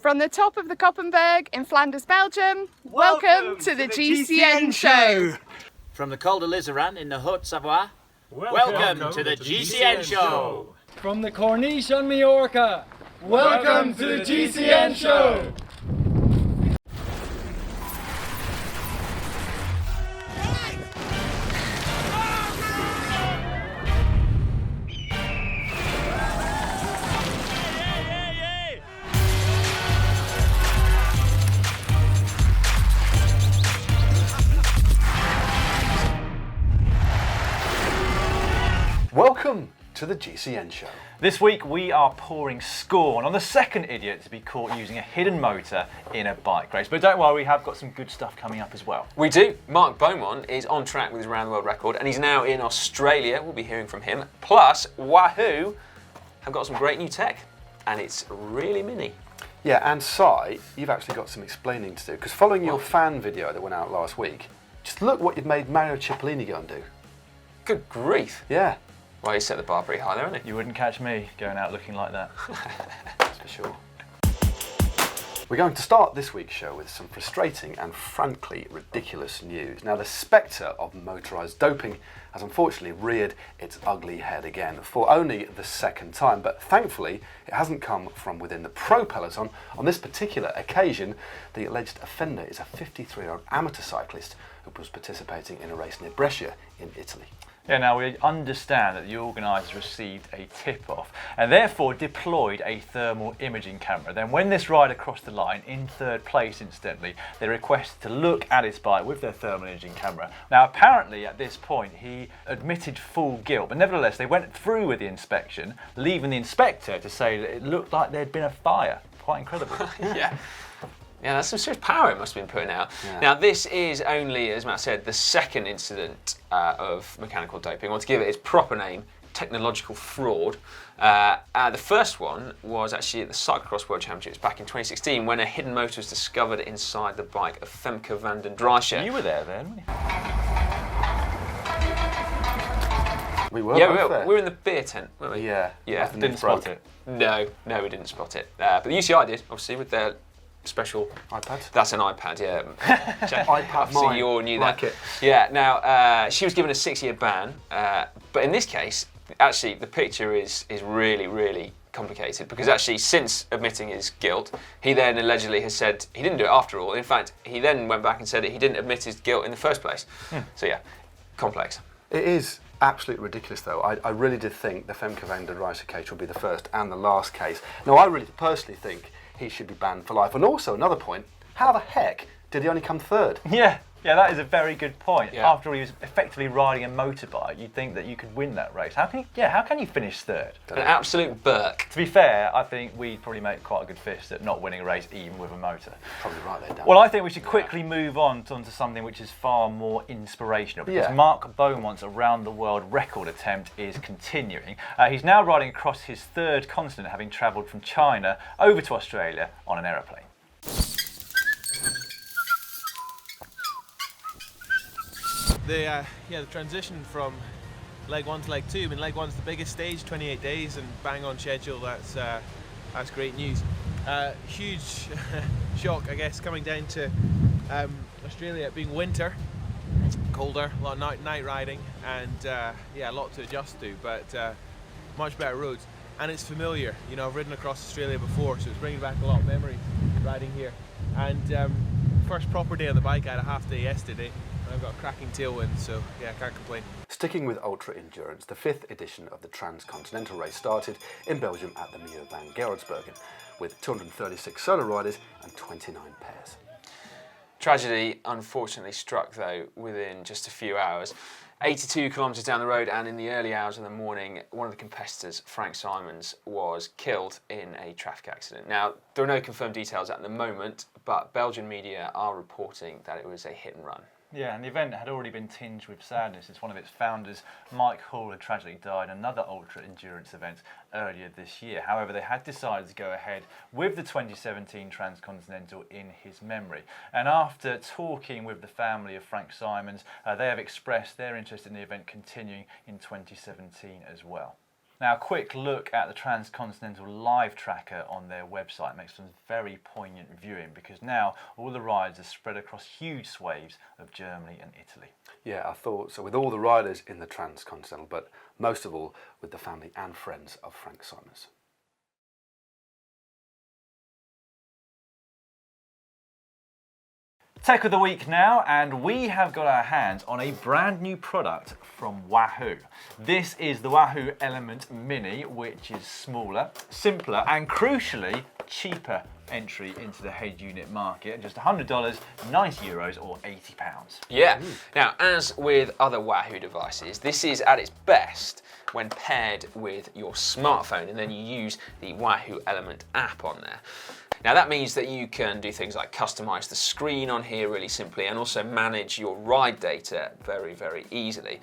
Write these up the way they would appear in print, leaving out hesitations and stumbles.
From the top of the Koppenberg in Flanders, Belgium, welcome to the GCN show. From the Col de Liseran in the Haute-Savoie, welcome to the GCN show. From the Corniche on Mallorca, welcome to the GCN show. Welcome to the GCN show. This week we are pouring scorn on the second idiot to be caught using a hidden motor in a bike race. But don't worry, we have got some good stuff coming up as well. We do. Mark Beaumont is on track with his round the world record and he's now in Australia. We'll be hearing from him. Plus, Wahoo have got some great new tech and it's really mini. Yeah, and Si, you've actually got some explaining to do because following your fan video that went out last week, just look what you've made Mario Cipollini go and do. Good grief. Yeah. Well, he set the bar pretty high there, hasn't he? You wouldn't catch me going out looking like that. That's for sure. We're going to start this week's show with some frustrating and frankly ridiculous news. Now, the spectre of motorised doping has unfortunately reared its ugly head again for only the second time, but thankfully it hasn't come from within the pro peloton. On this particular occasion, the alleged offender is a 53-year-old amateur cyclist who was participating in a race near Brescia in Italy. Yeah, now we understand that the organisers received a tip-off and therefore deployed a thermal imaging camera. Then when this rider crossed the line, in third place incidentally, they requested to look at his bike with their thermal imaging camera. Now apparently at this point he admitted full guilt, but nevertheless they went through with the inspection, leaving the inspector to say that it looked like there'd been a fire. Quite incredible. Yeah. Yeah, that's some serious power it must have been putting out. Yeah. Now, this is only, as Matt said, the second incident of mechanical doping, or to give it its proper name, technological fraud. The first one was actually at the Cyclocross World Championships back in 2016 when a hidden motor was discovered inside the bike of Femke van den Driesch. You were there then, weren't you? We were Yeah, both there. we were in the beer tent, weren't we? Yeah. Yeah. After Didn't Nick spot broke. it. No, we didn't spot it. But the UCI did, obviously, with their special iPad. That's an iPad, yeah. iPad Obviously, mine. you all knew Like that. it. Yeah. Now she was given a 6-year ban, but in this case, actually, the picture is really, really complicated because actually, since admitting his guilt, he then allegedly has said he didn't do it after all. In fact, he then went back and said that he didn't admit his guilt in the first place. So yeah, complex. It is absolutely ridiculous, though. I really did think the Femke van der Driesch case would be the first and the last case. Now, I really personally think he should be banned for life. And also, another point, how the heck did he only come third? Yeah, that is a very good point. Yeah. After he was effectively riding a motorbike, you'd think that you could win that race. How can you finish third? An absolute Burke. To be fair, I think we'd probably make quite a good fist at not winning a race even with a motor. Probably right there, Dan. Well, I think we should quickly move on to something which is far more inspirational because Yeah. Mark Beaumont's around the world record attempt is continuing. He's now riding across his third continent, having travelled from China over to Australia on an aeroplane. The transition from leg 1 to leg 2. I mean, leg 1's the biggest stage, 28 days, and bang on schedule. That's great news. Huge shock, I guess, coming down to Australia, it being winter, colder, a lot of night riding, and a lot to adjust to, but much better roads. And it's familiar. You know, I've ridden across Australia before, so it's bringing back a lot of memories riding here. And first proper day on the bike, I had a half day yesterday. I've got a cracking tailwind, so yeah, I can't complain. Sticking with ultra endurance, the 5th edition of the Transcontinental Race started in Belgium at the Muur van Gerardsbergen with 236 solo riders and 29 pairs. Tragedy unfortunately struck though within just a few hours. 82 kilometres down the road and in the early hours of the morning, one of the competitors, Frank Simons, was killed in a traffic accident. Now, there are no confirmed details at the moment, but Belgian media are reporting that it was a hit and run. Yeah, and the event had already been tinged with sadness as one of its founders, Mike Hall, had tragically died in another ultra-endurance event earlier this year. However, they had decided to go ahead with the 2017 Transcontinental in his memory. And after talking with the family of Frank Simons, they have expressed their interest in the event continuing in 2017 as well. Now, a quick look at the Transcontinental Live Tracker on their website makes some very poignant viewing, because now all the rides are spread across huge swathes of Germany and Italy. Yeah, I thought so, with all the riders in the Transcontinental, but most of all with the family and friends of Frank Simons. Tech of the week now, and we have got our hands on a brand new product from Wahoo. This is the Wahoo Element Mini, which is smaller, simpler, and crucially cheaper entry into the head unit market. Just $100, €90 or £80. Yeah. Now, as with other Wahoo devices, this is at its best when paired with your smartphone, and then you use the Wahoo Element app on there. Now that means that you can do things like customize the screen on here really simply, and also manage your ride data very, very easily.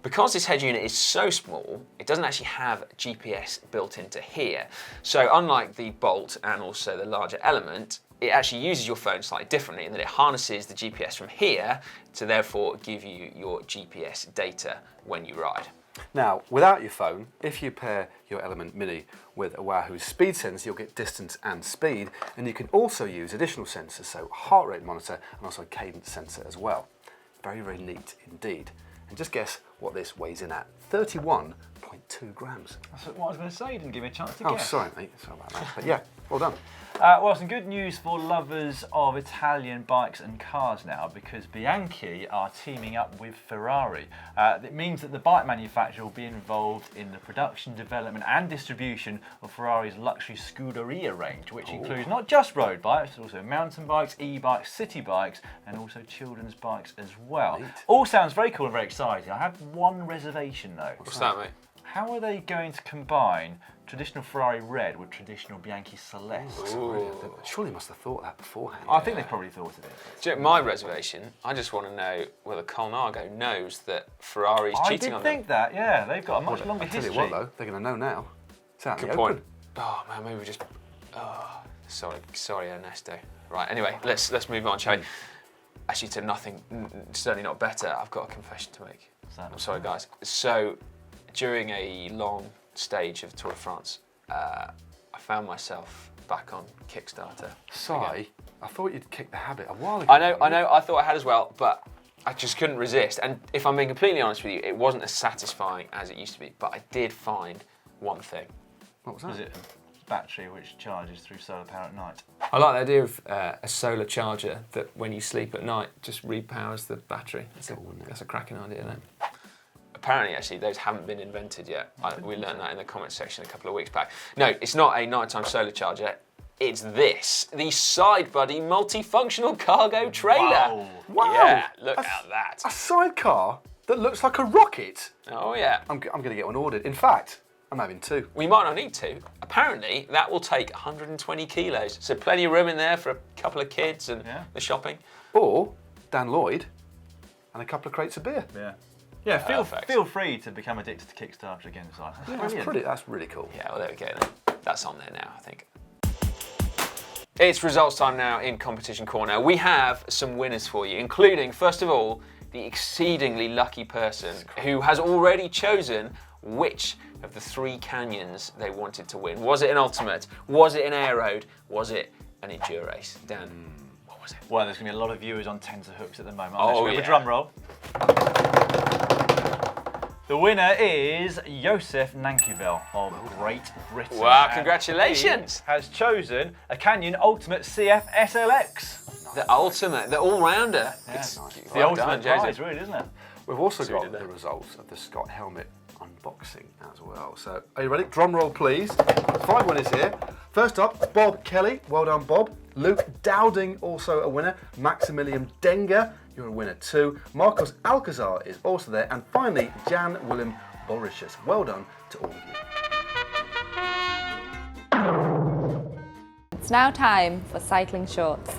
Because this head unit is so small, it doesn't actually have GPS built into here. So unlike the Bolt and also the larger Element, it actually uses your phone slightly differently in that it harnesses the GPS from here to therefore give you your GPS data when you ride. Now, without your phone, if you pair your Element Mini with a Wahoo speed sensor, you'll get distance and speed, and you can also use additional sensors, so heart rate monitor and also a cadence sensor as well. Very, very neat indeed. And just guess what this weighs in at, 31.2 grams. That's what I was going to say, you didn't give me a chance to Oh, guess. sorry mate, sorry about that. But yeah, well done. Well, some good news for lovers of Italian bikes and cars now, because Bianchi are teaming up with Ferrari. It means that the bike manufacturer will be involved in the production, development and distribution of Ferrari's luxury Scuderia range, which includes not just road bikes, but also mountain bikes, e-bikes, city bikes and also children's bikes as well. Neat. All sounds very cool and very exciting. I have one reservation though. What's that, mate? How are they going to combine traditional Ferrari red with traditional Bianchi Celeste? Surely you must have thought that beforehand. I think they probably thought of it. Do you know, my reservation, I just want to know whether Colnago knows that Ferrari's cheating on I them. did think that, yeah. They've got a much longer I'll tell history. you what though, they're going to know now. It's out in Good the point. open. Oh man, maybe we just. Oh, sorry, Ernesto. Right. Anyway, let's move on, shall we? Actually, to nothing, certainly not better. I've got a confession to make. I'm sorry, guys. So, during a long stage of Tour de France, I found myself back on Kickstarter. Si, I thought you'd kicked the habit a while ago. I know. I thought I had as well, but I just couldn't resist. And if I'm being completely honest with you, it wasn't as satisfying as it used to be. But I did find one thing. What was that? Was it a battery which charges through solar power at night? I like the idea of a solar charger that, when you sleep at night, just repowers the battery. That's a cracking idea, isn't it? Apparently, actually, those haven't been invented yet. We learned that in the comments section a couple of weeks back. No, it's not a nighttime solar charger. It's this, the Side Buddy multifunctional cargo trailer. Wow. Yeah, look at that. A sidecar that looks like a rocket. Oh yeah. I'm going to get one ordered. In fact, I'm having two. We might not need to. Apparently, that will take 120 kilos. So plenty of room in there for a couple of kids and the shopping. Or Dan Lloyd and a couple of crates of beer. Yeah. Yeah, Perfect. feel free to become addicted to Kickstarter again, Si. That's really cool. Yeah, well, there we go then. That's on there now, I think. It's results time now in Competition Corner. We have some winners for you, including, first of all, the exceedingly lucky person who has already chosen which of the 3 canyons they wanted to win. Was it an Ultimate? Was it an Air Road? Was it an Endurace? Dan, what was it? Well, there's going to be a lot of viewers on tenterhooks at the moment. Oh, Let's have yeah. a drum roll. The winner is Josef Nankivel of Great Britain. Wow, And congratulations. he has chosen a Canyon Ultimate CF SLX. The Ultimate, the all-rounder. It's The well ultimate done, prize, Joseph. really, isn't it? We've also So got did the that. results of the Scott Helmet unboxing as well. So, are you ready? Drum roll, please. 5 winners here. First up, Bob Kelly. Well done, Bob. Luke Dowding, also a winner. Maximilian Denga, you're a winner too. Marcos Alcazar is also there. And finally, Jan Willem Boricius. Well done to all of you. It's now time for cycling shorts.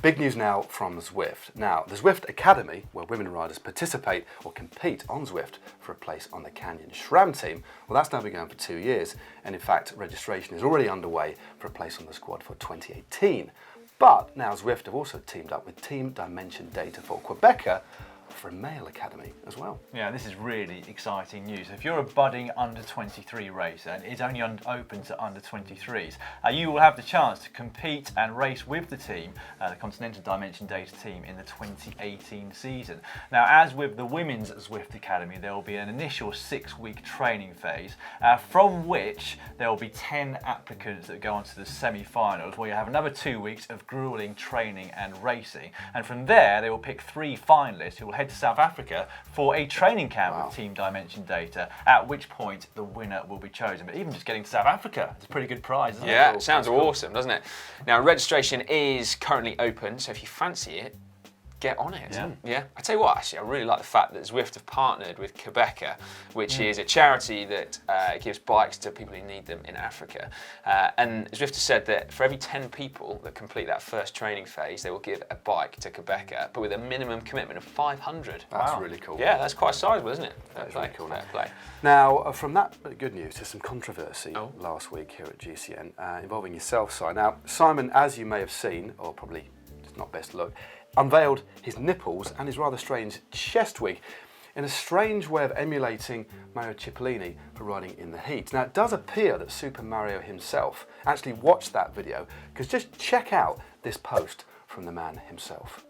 Big news now from Zwift. Now, the Zwift Academy, where women riders participate or compete on Zwift for a place on the Canyon SRAM team, well, that's now been going for 2 years. And in fact, registration is already underway for a place on the squad for 2018. But now Zwift have also teamed up with Team Dimension Data for Quebecer for a male academy as well. Yeah, this is really exciting news. If you're a budding under-23 racer and it's only open to under-23s, you will have the chance to compete and race with the team, the Continental Dimension Data team, in the 2018 season. Now, as with the Women's Zwift Academy, there will be an initial 6-week training phase, from which there will be 10 applicants that go on to the semi-finals, where you have another 2 weeks of grueling training and racing. And from there, they will pick 3 finalists who will head to South Africa for a training camp with Team Dimension Data, at which point the winner will be chosen. But even just getting to South Africa, it's a pretty good prize, isn't it? Yeah, it sounds awesome, doesn't it? Now, registration is currently open, so if you fancy it, get on it. Yeah. I tell you what, actually, I really like the fact that Zwift have partnered with Quebecer, which is a charity that gives bikes to people who need them in Africa. And Zwift has said that for every 10 people that complete that first training phase, they will give a bike to Quebecer, but with a minimum commitment of 500. That's really cool. Yeah, that's quite sizable, isn't it? That is really cool. Fair play. Now, from that bit of good news to some controversy last week here at GCN involving yourself, Si. Now, Simon, as you may have seen, or probably just not best look, unveiled his nipples and his rather strange chest wig in a strange way of emulating Mario Cipollini for riding in the heat. Now, it does appear that Super Mario himself actually watched that video, because just check out this post from the man himself.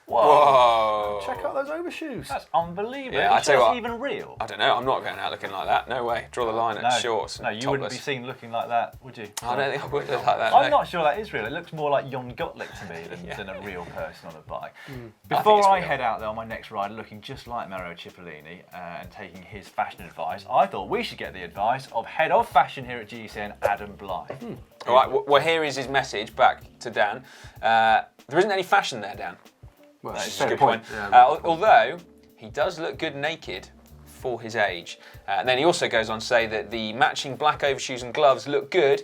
Whoa! Check out those overshoes. That's unbelievable. Yeah, I tell you what, even real? I don't know. I'm not going out looking like that. No way. Draw the line at shorts. No, you wouldn't be seen looking like that, would you? I don't think I would look like that. I'm not sure that is real. It looks more like Jon Gottlieb to me than a real person on a bike. Before I head out there on my next ride looking just like Mario Cipollini and taking his fashion advice, I thought we should get the advice of Head of Fashion here at GCN, Adam Blythe. All right, well, here is his message back to Dan. There isn't any fashion there, Dan. Well, That's fair a good point. point. Although he does look good naked for his age. And then he also goes on to say that the matching black overshoes and gloves look good,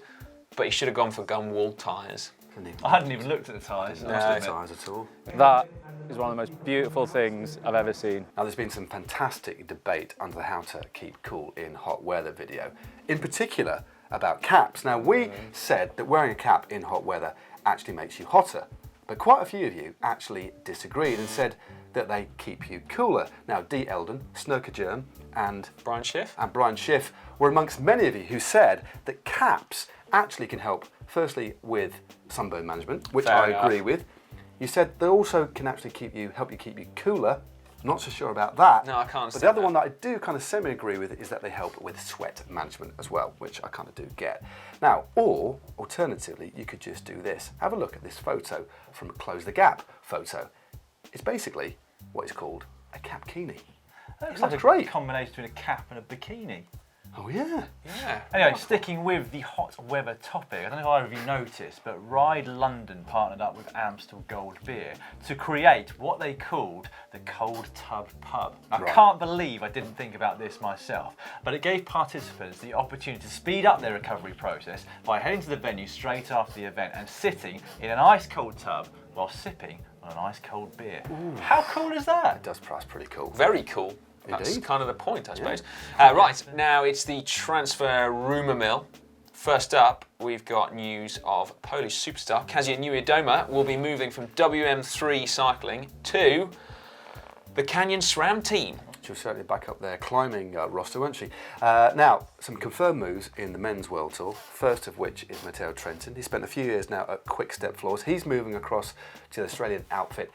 but he should have gone for gun-walled tyres. I hadn't even looked at the tyres. Not tyres at all. That is one of the most beautiful things I've ever seen. Now, there's been some fantastic debate under the How to Keep Cool in Hot Weather video, in particular about caps. Now, we said that wearing a cap in hot weather actually makes you hotter, but quite a few of you actually disagreed and said that they keep you cooler. Now, Dee Eldon, Snurker Germ, and Brian Schiff were amongst many of you who said that caps actually can help, firstly, with sunburn management, which I agree with. You said they also can actually help you keep you cooler. Not so sure about that. No, I can't. But the other one that I do kind of semi-agree with is that they help with sweat management as well, which I kind of do get. Now, or alternatively, you could just do this. Have a look at this photo from Close the Gap photo. It's basically what is called a capkini. That's That's a great. combination between a cap and a bikini. Oh yeah. Yeah. Anyway, sticking with the hot weather topic, I don't know if either of you noticed, but Ride London partnered up with Amstel Gold Beer to create what they called the Cold Tub Pub. I can't believe I didn't think about this myself, but it gave participants the opportunity to speed up their recovery process by heading to the venue straight after the event and sitting in an ice cold tub while sipping on an ice cold beer. How cool is that? It does price pretty cool. Very cool. That's Indeed. kind of the point, I suppose. Right, now it's the transfer rumour mill. First up, we've got news of Polish superstar Kasia Niewiadoma will be moving from WM3 cycling to the Canyon SRAM team. She'll certainly back up their climbing roster, won't she? Now, some confirmed moves in the men's World Tour, first of which is Matteo Trentin. He spent a few years now at Quick Step Floors. He's moving across to the Australian outfit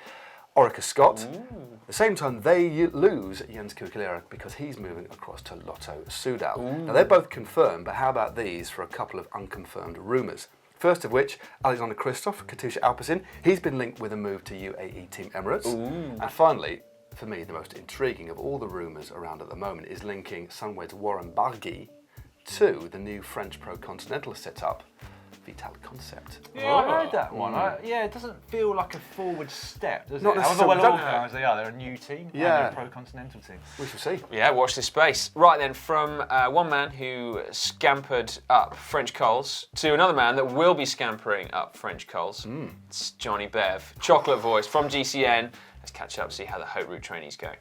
Orica Scott. At the same time, they lose Jens Kuklera because he's moving across to Lotto Soudal. Now, they're both confirmed, but how about these for a couple of unconfirmed rumours? First of which, Alexander Kristoff, Katusha Alpecin. He's been linked with a move to UAE Team Emirates. And finally, for me, the most intriguing of all the rumours around at the moment is linking Sunweb's Warren Barguil to the new French Pro Continental setup, Vital Concept. Yeah, I heard that one. It doesn't feel like a forward step, does Not it? However necessarily. well organised they are, they're a new team, and they're a Pro Continental team. We shall see. Yeah, watch this space. Right then, from one man who scampered up French coals to another man that will be scampering up French coals. It's Johnny Bev, chocolate voice from GCN. Let's catch up, see how the Haute Route trainees go.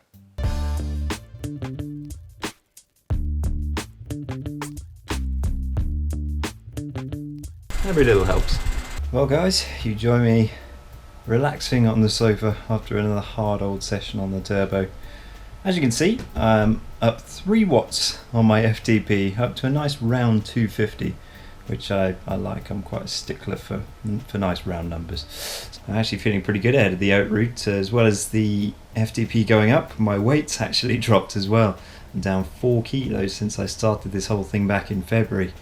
Every little helps. Well guys, you join me relaxing on the sofa after another hard old session on the turbo. As you can see, I'm up 3 watts on my FTP, up to a nice round 250, which I like. I'm quite a stickler for nice round numbers. I'm actually feeling pretty good ahead of the out route, as well as the FTP going up. My weight's actually dropped as well. I'm down 4 kilos since I started this whole thing back in February.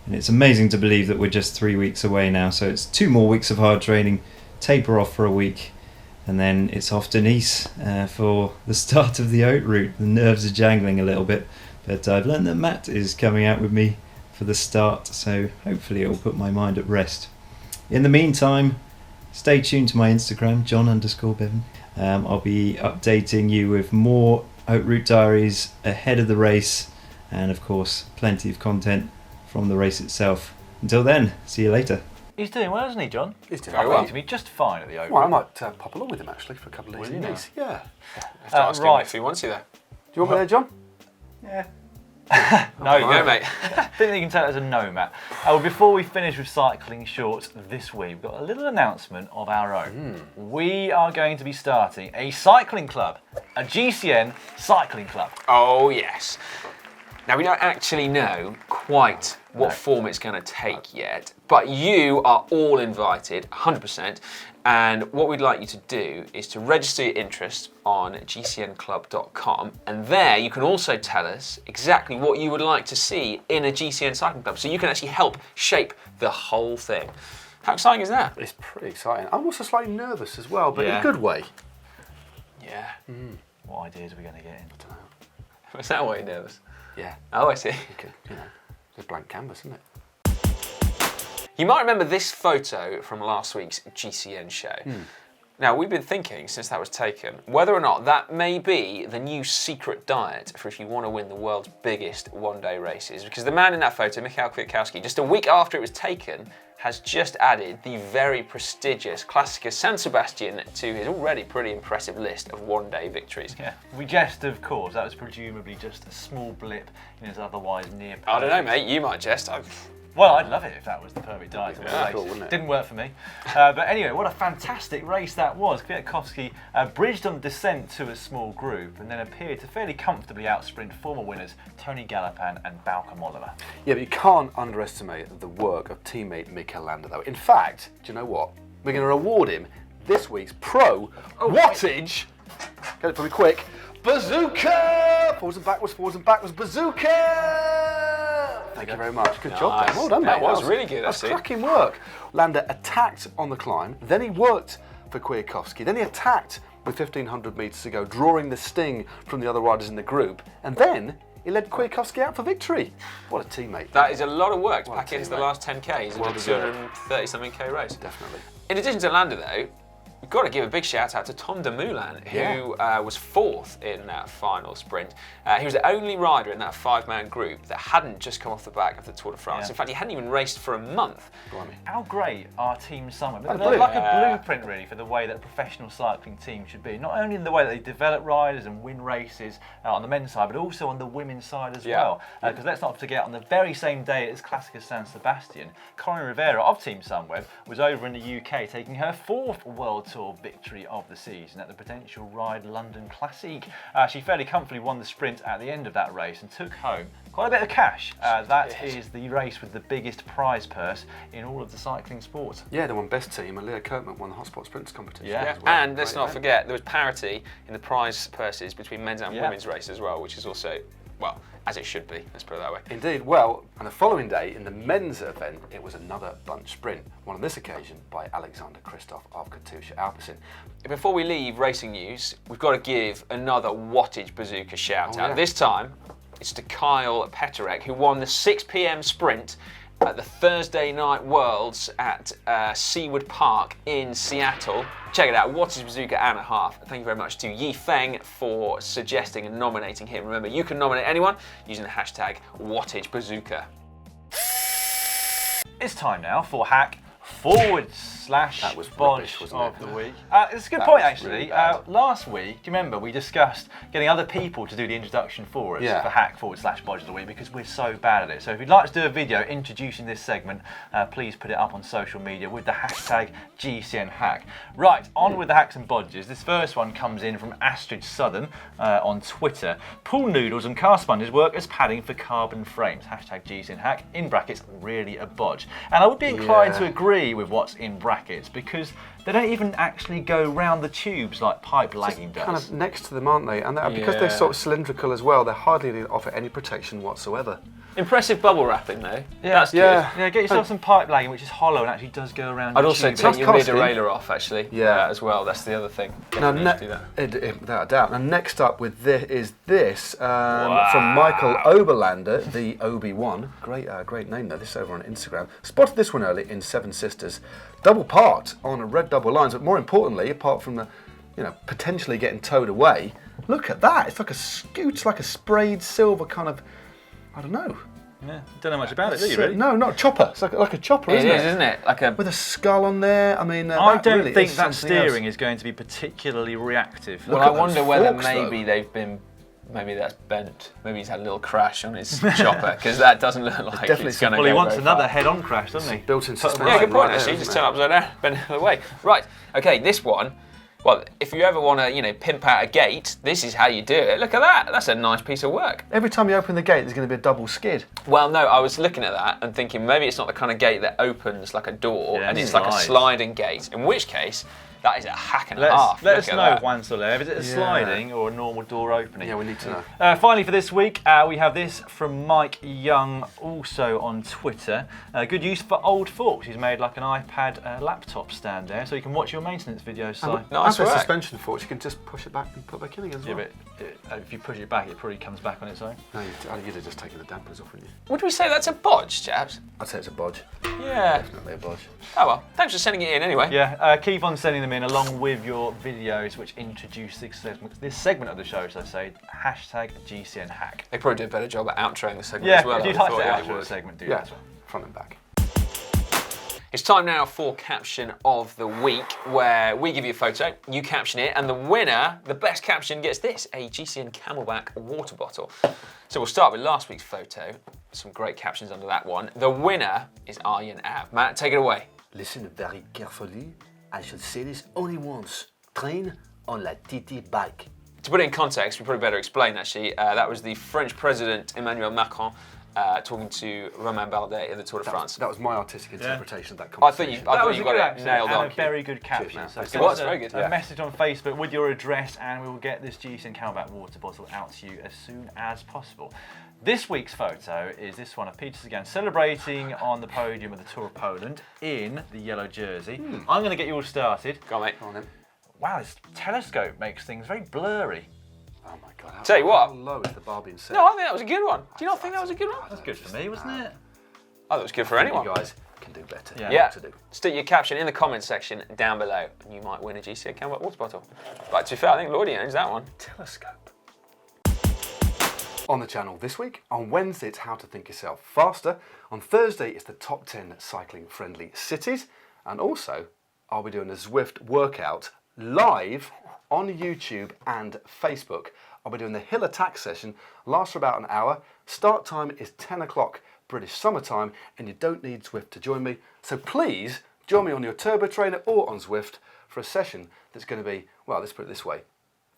And it's amazing to believe that we're just 3 weeks away now, so it's 2 more weeks of hard training, taper off for a week, and then it's off to Nice for the start of the out route. The nerves are jangling a little bit, but I've learned that Matt is coming out with me for the start, so hopefully it will put my mind at rest. In the meantime, stay tuned to my Instagram, John_Bevan. I'll be updating you with more out route diaries ahead of the race, and of course plenty of content from the race itself. Until then, see you later. He's doing well, isn't he, John? He's doing very well. To me, just fine at the Open. Well, I might pop along with him actually for a couple of days in Nice. Yeah. Have to ask him if he wants you there. Do you want me there, John? Yeah. No, you go, mate. I think that you can take that as a no, Matt. Well, before we finish with cycling shorts this week, we've got a little announcement of our own. We are going to be starting a cycling club, a GCN cycling club. Oh, yes. Now, we don't actually know quite what form it's going to take yet, but you are all invited, 100%. And what we'd like you to do is to register your interest on gcnclub.com, and there you can also tell us exactly what you would like to see in a GCN cycling club, so you can actually help shape the whole thing. How exciting is that? It's pretty exciting. I'm also slightly nervous as well, but in a good way. Yeah. What ideas are we going to get in? I don't know. Was that why you're nervous? Yeah. Oh, I see. You know, it's a blank canvas, isn't it? You might remember this photo from last week's GCN show. Now, we've been thinking, since that was taken, whether or not that may be the new secret diet for if you want to win the world's biggest one-day races. Because the man in that photo, Michał Kwiatkowski, just a week after it was taken, has just added the very prestigious Classica San Sebastian to his already pretty impressive list of one-day victories. Yeah, we jest, of course. That was presumably just a small blip in his otherwise near perfect. I don't know, mate. You might jest. Well, I'd love it if that was the perfect diet for the race. Cool, wouldn't it? Didn't work for me. But anyway, what a fantastic race that was. Kwiatkowski bridged on descent to a small group and then appeared to fairly comfortably outsprint former winners Tony Gallopin and Bauke Mollema. Yeah, but you can't underestimate the work of teammate Mikel Landa, though. In fact, do you know what? We're going to reward him this week's Pro Wattage. Get it for me quick. Bazooka! Forwards and backwards, bazooka! Thank you very much. Good job, Dan. Well done, mate. That was really good, That's actually. cracking work. Landa attacked on the climb, then he worked for Kwiatkowski, then he attacked with 1,500 metres to go, drawing the sting from the other riders in the group, and then he led Kwiatkowski out for victory. What a teammate. That is a lot of work to What a pack into the teammate. last 10Ks in a deserved. 230-something K race. Definitely. In addition to Landa, though, we've got to give a big shout out to Tom Dumoulin, who was 4th in that final sprint. He was the only rider in that 5-man group that hadn't just come off the back of the Tour de France. Yeah. In fact, he hadn't even raced for a month. Blimey. How great are Team Sunweb? Oh, They're like brilliant. a blueprint, really, for the way that a professional cycling team should be. Not only in the way that they develop riders and win races on the men's side, but also on the women's side as well. Because let's not forget, on the very same day as Classica San Sebastian, Corinne Rivera of Team Sunweb was over in the UK taking her 4th World Tour victory of the season at the Potential Ride London Classic. She fairly comfortably won the sprint at the end of that race and took home quite a bit of cash. That is the race with the biggest prize purse in all of the cycling sports. Yeah, they won best team, and Leo Koopman won the Hotspot Sprints competition. Yeah. as well. And let's Great not event. forget, there was parity in the prize purses between men's and women's races as well, which is also, well, as it should be, let's put it that way. Indeed. Well, and the following day, in the men's event, it was another bunch sprint, won on this occasion by Alexander Kristoff of Katusha Alpecin. Before we leave racing news, we've got to give another wattage bazooka shout out. yeah. This time, it's to Kyle Peterek, who won the 6 p.m. sprint at the Thursday Night Worlds at Seawood Park in Seattle. Check it out, wattage bazooka and a half. Thank you very much to Yi Feng for suggesting and nominating him. Remember, you can nominate anyone using the hashtag wattage bazooka. It's time now for Hack forward/bodge That was rubbish, wasn't of it? the week. It's a good That point, was actually. really bad. Last week, do you remember we discussed getting other people to do the introduction for us Yeah. for hack/bodge of the week because we're so bad at it. So if you'd like to do a video introducing this segment, please put it up on social media with the hashtag GCNHack. Right, on with the hacks and bodges. This first one comes in from Astrid Southern on Twitter. Pool noodles and car sponges work as padding for carbon frames. Hashtag GCNHack, in brackets, really a bodge. And I would be inclined to agree with what's in brackets because they don't even actually go round the tubes like pipe lagging does. Kind of next to them, aren't they? And because they're sort of cylindrical as well, they hardly offer any protection whatsoever. Impressive bubble wrapping though. Yeah. That's good. Yeah, get yourself some pipe lagging which is hollow and actually does go around I'd your also tube. take your costing. mid-derailleur off actually. Yeah. As well. That's the other thing. Now, Definitely do that. without a doubt. Now, next up with this is this from Michael Oberlander, the Obi-Wan. Great name though. This is over on Instagram. Spotted this one early in Seven Sisters, double parked on a red double lines. But more importantly, apart from the, potentially getting towed away, look at that. It's like a scoot, it's like a sprayed silver kind of, I don't know. Yeah, don't know much about it, do you really? No, not a chopper. It's like a chopper, isn't it? Isn't it? Like a with a skull on there. I mean, I that don't really think is that something else. steering is going to be particularly reactive. Well, Look I at those wonder whether forks, maybe though. they've been. Maybe that's bent. Maybe he's had a little crash on his chopper because that doesn't look like definitely it's going to go Well, he wants very another far. head-on crash, doesn't he? Built-in suspension. Yeah, good point right actually. there, Just isn't turn it? upside down, bend the other way. Right. Okay, this one. Well, if you ever want to, pimp out a gate, this is how you do it. Look at that. That's a nice piece of work. Every time you open the gate, there's going to be a double skid. Well, no, I was looking at that and thinking maybe it's not the kind of gate that opens like a door and it's like a slides. sliding gate. In which case, that is a hack and a half. Let Look us at know, that. Juan Soler. Is it a sliding or a normal door opening? Yeah, we need to know. Finally, for this week, we have this from Mike Young, also on Twitter. Good use for old forks. He's made like an iPad laptop stand there, so you can watch your maintenance videos. So. Nice and work. suspension forks, you can just push it back and put it back in again as Yeah, well. but if you push it back, it probably comes back on its own. No, you'd have just taken the dampers off, wouldn't you? Would we say that's a bodge, chaps? I'd say it's a bodge. Yeah. Definitely a bodge. Oh well, thanks for sending it in anyway. Yeah, keep on sending them in along with your videos which introduce this segment of the show, so say hashtag GCNHack. They probably do a better job at outroing the segment Yeah, as well. if I you'd like to thought, outro yeah. the segment, do Yeah, that as well. front and back. It's time now for Caption of the Week, where we give you a photo, you caption it, and the winner, the best caption, gets this, a GCN Camelback water bottle. So we'll start with last week's photo. Some great captions under that one. The winner is Aryan Ab. Matt, take it away. Listen very carefully. I shall say this only once. Train on la TT bike. To put it in context, we probably better explain actually. That was the French President Emmanuel Macron talking to Romain Bardet in the Tour de France. That was my artistic interpretation of that I thought conversation. you got it nailed on. And a very good caption. So It send was us very good, a yeah. message on Facebook with your address and we will get this GCN Camelback water bottle out to you as soon as possible. This week's photo is this one of Peter Sagan celebrating on the podium of the Tour of Poland in the yellow jersey. I'm going to get you all started. Go on, mate. Go on then. Wow, this telescope makes things very blurry. Oh my god. Tell you what. How low is the bar being set? No, I think that was a good one. Do you not think that was a good one? That's good for me, wasn't it? I thought it was good for anyone. You guys can do better. Yeah. Yeah, To do. stick your caption in the comments section down below and you might win a GCN Camelback water bottle. But to be fair, I think Lordy owns that one. Telescope. On the channel this week, on Wednesday it's how to think yourself faster, on Thursday it's the top 10 cycling friendly cities, and also I'll be doing a Zwift workout live on YouTube and Facebook. I'll be doing the hill attack session, lasts for about an hour, start time is 10 o'clock British summertime, and you don't need Zwift to join me, so please join me on your Turbo Trainer or on Zwift for a session that's going to be, well, let's put it this way,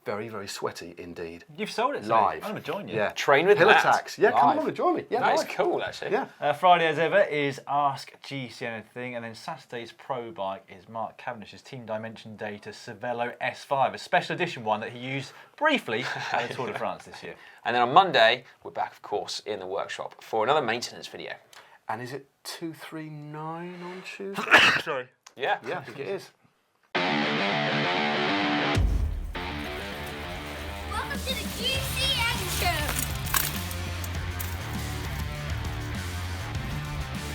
very, very sweaty indeed. You've sold it to me. Live. I'm going to join you. Yeah. Train with Hill Matt. attacks. Yeah, come Live. along and join me. Yeah, That is live. cool, actually. Yeah. Friday, as ever, is Ask GC Anything, and then Saturday's Pro Bike is Mark Cavendish's Team Dimension Data Cervelo S5, a special edition one that he used briefly at the Tour de France this year. And then on Monday, we're back, of course, in the workshop for another maintenance video. And is it 239 on Tuesday? Sorry. Yeah. Yeah, I think it is. Welcome to the GCN Show.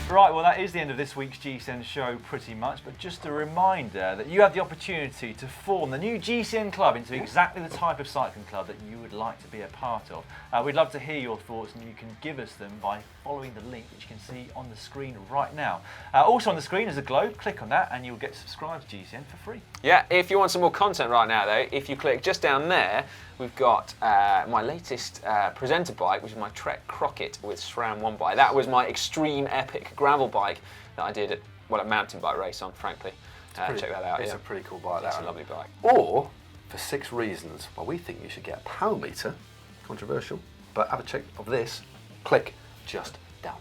Right, well that is the end of this week's GCN show pretty much, but just a reminder that you have the opportunity to form the new GCN club into exactly the type of cycling club that you would like to be a part of. We'd love to hear your thoughts, and you can give us them by following the link which you can see on the screen right now. Also on the screen is a globe, click on that and you'll get subscribed to GCN for free. Yeah, if you want some more content right now though, if you click just down there, we've got my latest presenter bike, which is my Trek Crockett with SRAM 1 bike. That was my extreme epic gravel bike that I did at a mountain bike race on, frankly. Check that out. It's a pretty cool bike. It's a lovely bike. Or, for 6 reasons why we think you should get a power meter, controversial, but have a check of this, click just down